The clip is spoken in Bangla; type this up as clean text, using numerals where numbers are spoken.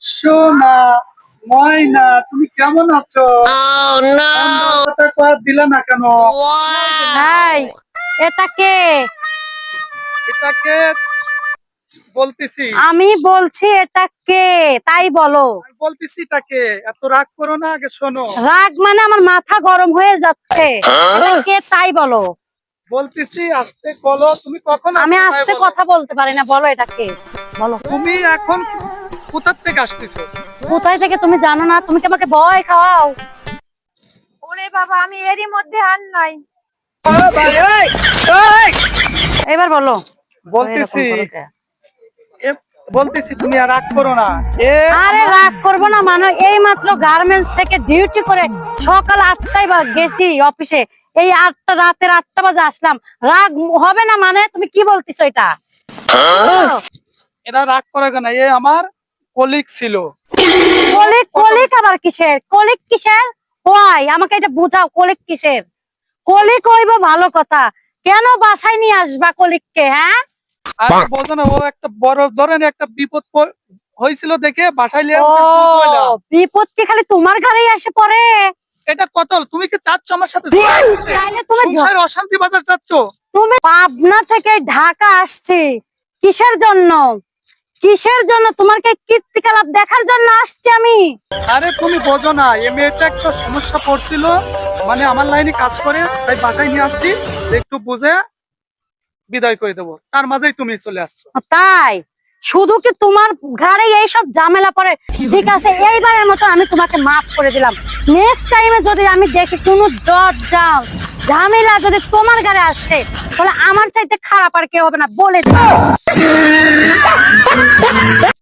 সোনা ময়না, তুমি কেমন আছো? কথা কয়া দিলা না কেন? হাই, এটা কে? এটাকে বলতেছি। আমি বলছি এটা কে তাই বলো। আমি বলতেছি এটাকে, এত রাগ করো না, আগে শোনো। রাগ মানে আমার মাথা গরম হয়ে যাচ্ছে। এটা কে তাই বলো। বলতেছি আস্তে বলো, তুমি কখন আমি আসছো তাই আস্তে বলো। কথা বলতে পারি না, বলো এটা কে বলো। তুমি এখন কোথার থেকে আসতেছো? কোথায় থেকে তুমি জানো না? তুমি কি আমাকে ভয় খাওয়াও? ওরে বাবা, আমি এরই মধ্যে আর নাই। এবার বলো। বলতেছি এরকম করো কে? এ, বলতেছি তুমি আর রাগ করো না। এ আরে আমার রাগ করবো না মানে এই মাত্র গার্মেন্টস থেকে ডিউটি করে সকাল 8টায় গেছি অফিসে। এই রাতের 8টা বাজে আসলাম। রাগ হবে না মানে তুমি কি বলতেছো এটা? এরা রাগ করে কেন? এ আমার কলিগ ছিল। কলিগ কলিগ আবার কিসের কলিগ কিসের? ওয়াই আমাকে এটা বুঝাও, কলিগ কিসের? কলিগ হইব ভালো কথা, কেন বাসায় নিয়ে আসবা কলিগকে? হ্যাঁ, আর বলতো না, ও একটা বড় ধরনের একটা বিপদ হয়েছিল দেখে বাসায় নিয়ে ও কইলা। বিপদ কি খালি তোমার ঘরেই এসে পড়ে? এটা কত? তুমি কি চাচ্ছ আমার সাথে তাইলে তুমি সংসারে অশান্তি বাজার চাচ্ছ? তুমি পাবনা থেকে ঢাকা আসছি কিসের জন্য? কিসের জন্য? তোমার কি কীর্তিকলাপ দেখার জন্য আসছি আমি? আরে তুমি বোঝো না, এই মেয়েটা একটা সমস্যা পড়ছিল, মানে আমার লাইনে কাজ করে, তাই বাসায় নিয়ে আসছি, একটু বুঝে বিদায় করে দেবো, তার মাঝেই তুমি চলে আসছো। তাই শুধু কি তোমার ঘরে এইসব ঝামেলা পড়ে? ঠিক আছে, এইবারের মতো আমি তোমাকে মাফ করে দিলাম। নেক্সট টাইমে যদি আমি দেখি কোনো জজ যাও ঝামেলা যদি তোমার ঘরে আসছে, তাহলে আমার চাইতে খারাপ আর কেউ হবে না বলে দিলাম।